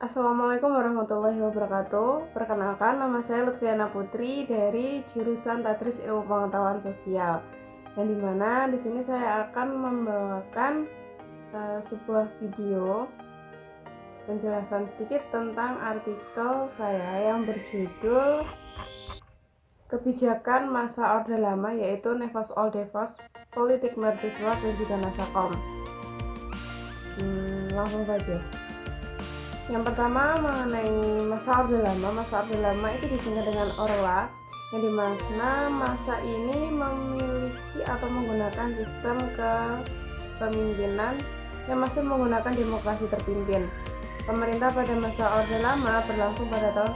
Assalamualaikum warahmatullahi wabarakatuh. Perkenalkan, nama saya Lutfiana Putri dari jurusan Tadris Ilmu Pengetahuan Sosial. Yang dimana di sini saya akan membawakan sebuah video penjelasan sedikit tentang artikel saya yang berjudul Kebijakan Masa Orde Lama, yaitu Nevos Oldevos, Politik Mercusuar dan juga Nasakom. Langsung saja. Yang pertama mengenai masa Orde Lama. Masa Orde Lama itu disingkat dengan Orla, yang dimana masa ini memiliki atau menggunakan sistem kepemimpinan yang masih menggunakan demokrasi terpimpin. Pemerintah pada masa Orde Lama berlangsung pada tahun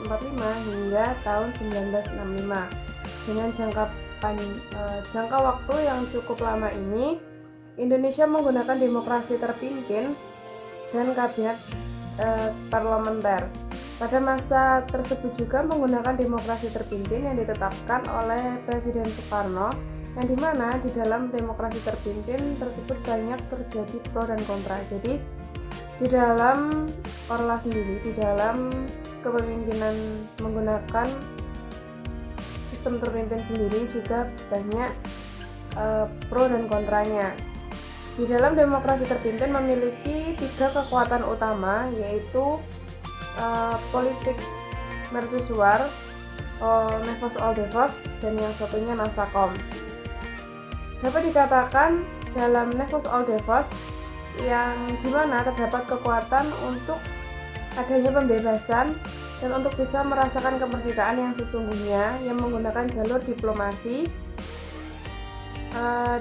1945 hingga tahun 1965. Dengan jangka waktu yang cukup lama ini, Indonesia menggunakan demokrasi terpimpin dan kabinet parlementer. Pada masa tersebut juga menggunakan demokrasi terpimpin yang ditetapkan oleh Presiden Soekarno, yang dimana di dalam demokrasi terpimpin tersebut banyak terjadi pro dan kontra. Jadi di dalam Orla sendiri, di dalam kepemimpinan menggunakan sistem terpimpin sendiri juga banyak pro dan kontranya. Di dalam demokrasi terpimpin memiliki 3 kekuatan utama, yaitu politik mercusuar, Nevos Oldevos, dan yang satunya Nasakom. Dapat dikatakan dalam Nevos Oldevos yang dimana terdapat kekuatan untuk adanya pembebasan dan untuk bisa merasakan kemerdekaan yang sesungguhnya, yang menggunakan jalur diplomasi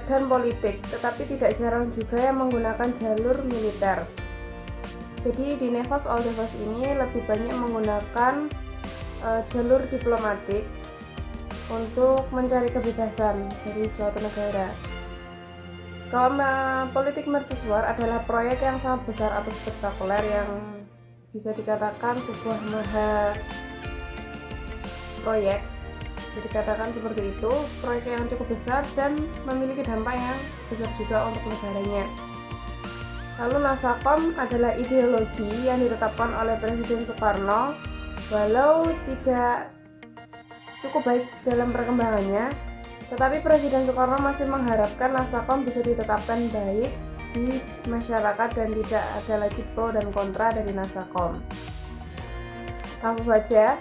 dan politik, tetapi tidak jarang juga yang menggunakan jalur militer. Jadi di Nevos Oldevos ini lebih banyak menggunakan jalur diplomatik untuk mencari kebebasan dari suatu negara. Kalau politik mercusuar adalah proyek yang sangat besar atau spektakuler yang bisa dikatakan sebuah mega proyek. Dikatakan seperti itu, proyek yang cukup besar dan memiliki dampak yang besar juga untuk negaranya. Lalu Nasakom adalah ideologi yang ditetapkan oleh Presiden Soekarno, walau tidak cukup baik dalam perkembangannya, tetapi Presiden Soekarno masih mengharapkan Nasakom bisa ditetapkan baik di masyarakat dan tidak ada lagi pro dan kontra dari Nasakom. Langsung saja.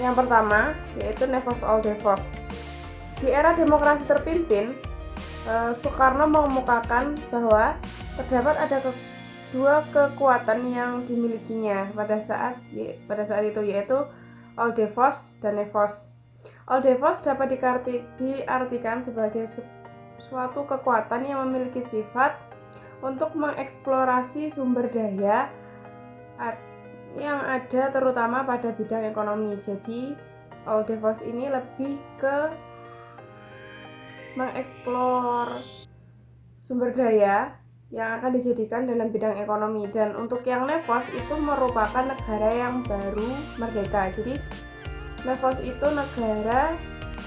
Yang pertama yaitu Nevos Oldevos. Di era demokrasi terpimpin, Soekarno mengemukakan bahwa terdapat ada dua kekuatan yang dimilikinya pada saat itu, yaitu Oldevos dan Nevos. Oldevos dapat diartikan sebagai suatu kekuatan yang memiliki sifat untuk mengeksplorasi sumber daya yang ada terutama pada bidang ekonomi. Jadi Oldevos ini lebih ke mengeksplor sumber daya yang akan dijadikan dalam bidang ekonomi. Dan untuk yang Nevos itu merupakan negara yang baru merdeka. Jadi Nevos itu negara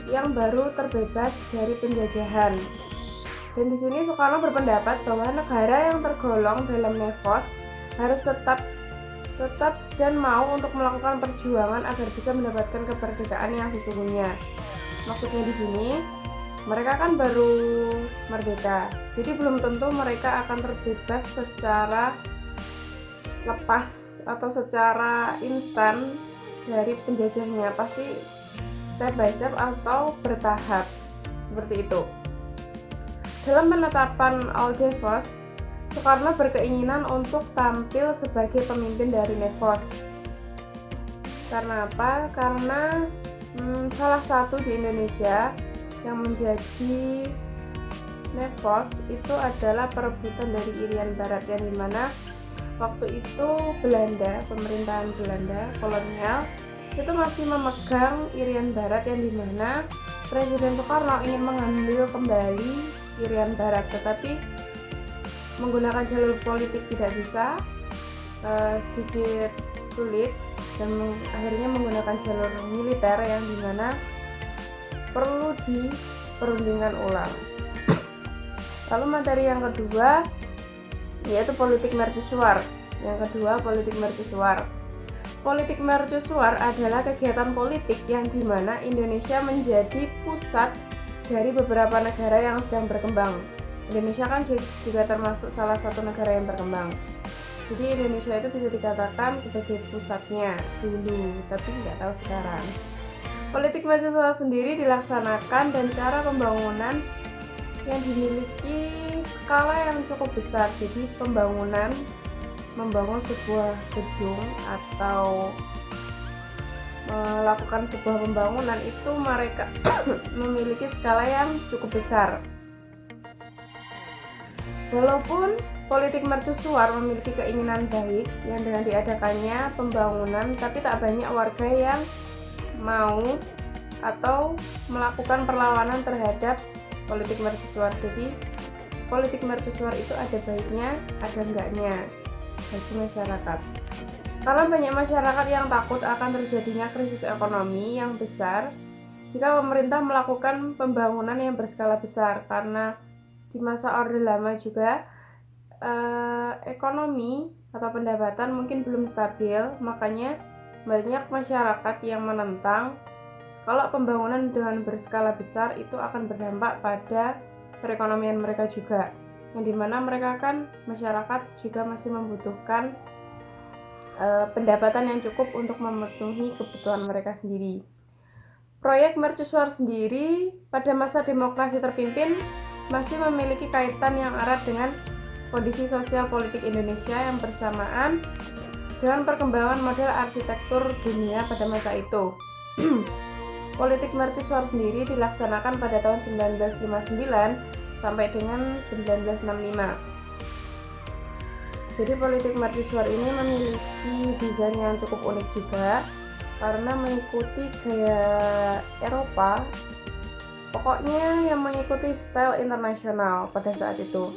yang baru terbebas dari penjajahan. Dan di sini Soekarno berpendapat bahwa negara yang tergolong dalam Nevos harus tetap dan mau untuk melakukan perjuangan agar bisa mendapatkan kemerdekaan yang sesungguhnya. Maksudnya di sini, mereka kan baru merdeka, jadi belum tentu mereka akan terbebas secara lepas atau secara instan dari penjajahnya. Pasti step by step atau bertahap, seperti itu. Dalam penetapan Oldevos, Soekarno berkeinginan untuk tampil sebagai pemimpin dari Nevos. Karena apa? Karena salah satu di Indonesia yang menjadi Nevos itu adalah perebutan dari Irian Barat, yang dimana waktu itu Belanda, pemerintahan Belanda kolonial itu masih memegang Irian Barat, yang dimana Presiden Soekarno ingin mengambil kembali Irian Barat, tetapi menggunakan jalur politik tidak bisa, sedikit sulit, dan akhirnya menggunakan jalur militer yang dimana perlu diperundingkan ulang. Lalu materi yang kedua yaitu politik mercusuar. Yang kedua, politik mercusuar. Politik mercusuar adalah kegiatan politik yang dimana Indonesia menjadi pusat dari beberapa negara yang sedang berkembang. Indonesia kan juga termasuk salah satu negara yang berkembang. Jadi Indonesia itu bisa dikatakan sebagai pusatnya dulu, tapi nggak tahu sekarang. Politik mercusuar sendiri dilaksanakan dan cara pembangunan yang dimiliki skala yang cukup besar. Jadi membangun sebuah gedung atau melakukan sebuah pembangunan itu mereka memiliki skala yang cukup besar. Walaupun politik mercusuar memiliki keinginan baik yang dengan diadakannya pembangunan, tapi tak banyak warga yang mau atau melakukan perlawanan terhadap politik mercusuar. Jadi politik mercusuar itu ada baiknya, ada enggaknya bagi masyarakat. Karena banyak masyarakat yang takut akan terjadinya krisis ekonomi yang besar jika pemerintah melakukan pembangunan yang berskala besar, karena di masa Orde Lama juga ekonomi atau pendapatan mungkin belum stabil, makanya banyak masyarakat yang menentang kalau pembangunan dengan berskala besar itu akan berdampak pada perekonomian mereka juga, yang dimana mereka kan masyarakat juga masih membutuhkan pendapatan yang cukup untuk memenuhi kebutuhan mereka sendiri. Proyek mercusuar sendiri pada masa demokrasi terpimpin masih memiliki kaitan yang erat dengan kondisi sosial politik Indonesia yang bersamaan dengan perkembangan model arsitektur dunia pada masa itu. Politik mercusuar sendiri dilaksanakan pada tahun 1959 sampai dengan 1965. Jadi politik mercusuar ini memiliki desain yang cukup unik juga karena mengikuti gaya Eropa, pokoknya yang mengikuti style internasional pada saat itu.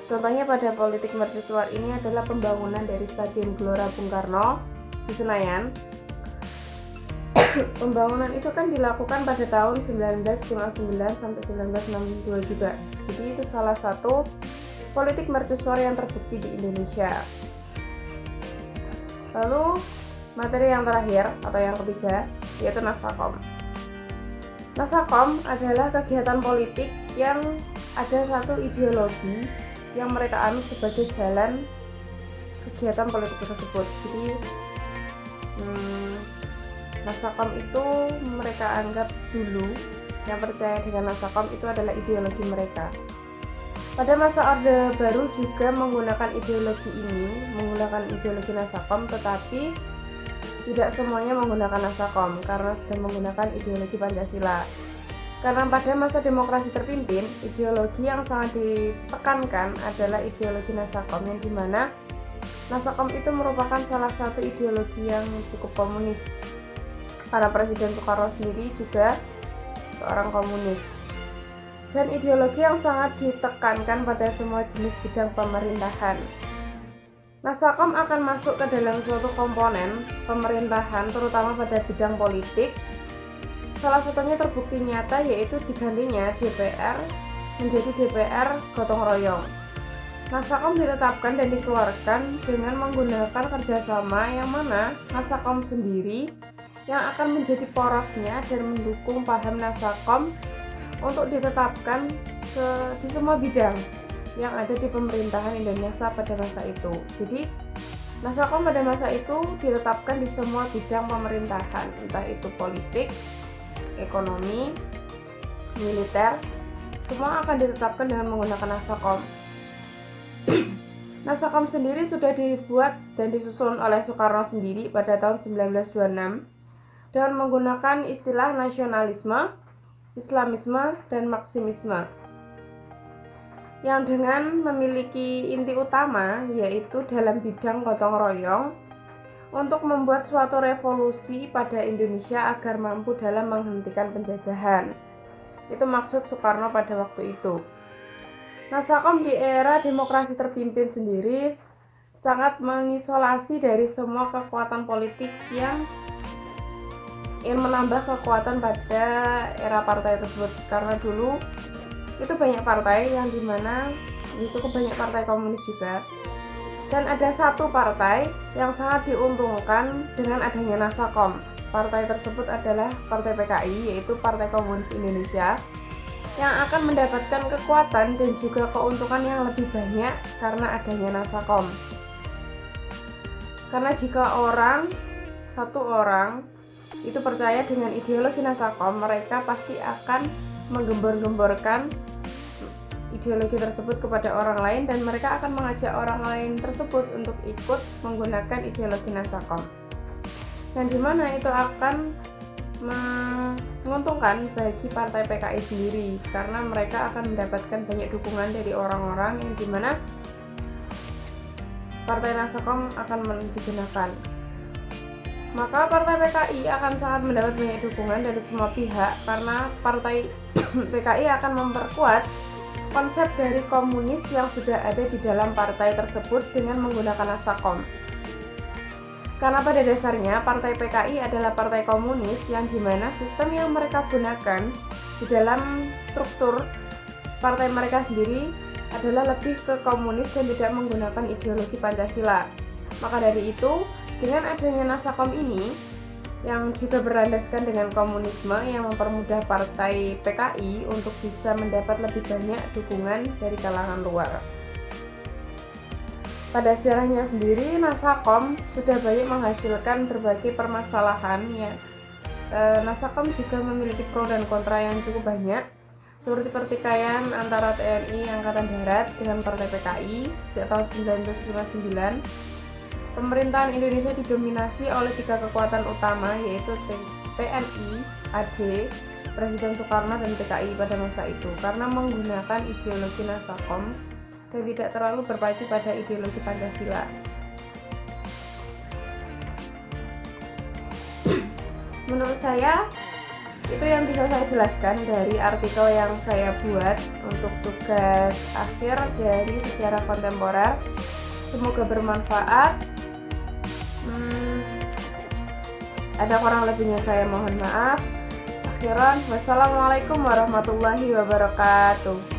Contohnya pada politik mercusuar ini adalah pembangunan dari Stadion Gelora Bung Karno di Senayan. Pembangunan itu kan dilakukan pada tahun 1959 sampai 1962 juga. Jadi itu salah satu politik mercusuar yang terbukti di Indonesia. Lalu materi yang terakhir atau yang ketiga yaitu Nasakom. Nasakom adalah kegiatan politik yang ada satu ideologi yang mereka anut sebagai jalan kegiatan politik tersebut. Jadi Nasakom itu mereka anggap dulu yang percaya dengan Nasakom itu adalah ideologi mereka. Pada masa Orde Baru juga menggunakan ideologi Nasakom, tetapi tidak semuanya menggunakan Nasakom karena sudah menggunakan ideologi Pancasila. Karena pada masa demokrasi terpimpin, ideologi yang sangat ditekankan adalah ideologi Nasakom, yang dimana Nasakom itu merupakan salah satu ideologi yang cukup komunis. Karena Presiden Soekarno sendiri juga seorang komunis. Dan ideologi yang sangat ditekankan pada semua jenis bidang pemerintahan. Nasakom akan masuk ke dalam suatu komponen pemerintahan, terutama pada bidang politik. Salah satunya terbukti nyata yaitu digantinya DPR menjadi DPR gotong royong. Nasakom ditetapkan dan dikeluarkan dengan menggunakan kerjasama yang mana Nasakom sendiri yang akan menjadi porosnya dan mendukung paham Nasakom untuk ditetapkan di semua bidang yang ada di pemerintahan Indonesia pada masa itu. Jadi Nasakom pada masa itu ditetapkan di semua bidang pemerintahan, entah itu politik, ekonomi, militer, semua akan ditetapkan dengan menggunakan Nasakom. Nasakom sendiri sudah dibuat dan disusun oleh Soekarno sendiri pada tahun 1926 dengan menggunakan istilah nasionalisme, Islamisme, dan Marxisme, yang dengan memiliki inti utama yaitu dalam bidang gotong royong untuk membuat suatu revolusi pada Indonesia agar mampu dalam menghentikan penjajahan. Itu maksud Soekarno pada waktu itu. Nasakom di era demokrasi terpimpin sendiri sangat mengisolasi dari semua kekuatan politik yang ingin menambah kekuatan pada era partai tersebut, karena dulu itu banyak partai yang dimana cukup banyak partai komunis juga, Dan ada satu partai yang sangat diuntungkan dengan adanya Nasakom. Partai tersebut adalah Partai PKI, yaitu Partai Komunis Indonesia, yang akan mendapatkan kekuatan dan juga keuntungan yang lebih banyak karena adanya Nasakom. Karena jika satu orang itu percaya dengan ideologi Nasakom, mereka pasti akan menggembor-gemborkan ideologi tersebut kepada orang lain, dan mereka akan mengajak orang lain tersebut untuk ikut menggunakan ideologi Nasakom, yang dimana itu akan menguntungkan bagi Partai PKI sendiri, karena mereka akan mendapatkan banyak dukungan dari orang-orang yang dimana Partai Nasakom akan digunakan. Maka Partai PKI akan sangat mendapat banyak dukungan dari semua pihak, karena Partai PKI akan memperkuat konsep dari komunis yang sudah ada di dalam partai tersebut dengan menggunakan Nasakom. Karena pada dasarnya Partai PKI adalah partai komunis, yang dimana sistem yang mereka gunakan di dalam struktur partai mereka sendiri adalah lebih ke komunis dan tidak menggunakan ideologi Pancasila. Maka dari itu, dengan adanya Nasakom ini yang juga berlandaskan dengan komunisme, yang mempermudah Partai PKI untuk bisa mendapat lebih banyak dukungan dari kalangan luar. Pada sejarahnya sendiri, Nasakom sudah banyak menghasilkan berbagai permasalahan ya. Nasakom juga memiliki pro dan kontra yang cukup banyak, seperti pertikaian antara TNI Angkatan Darat dengan Partai PKI sejak tahun 1959. Pemerintahan Indonesia didominasi oleh 3 kekuatan utama, yaitu TNI, AD, Presiden Soekarno, dan PKI pada masa itu, karena menggunakan ideologi Nasakom dan tidak terlalu berpacu pada ideologi Pancasila. Menurut saya, itu yang bisa saya jelaskan dari artikel yang saya buat untuk tugas akhir dari sejarah kontemporer. Semoga bermanfaat. Ada kurang lebihnya saya mohon maaf. Akhiran, wassalamualaikum warahmatullahi wabarakatuh.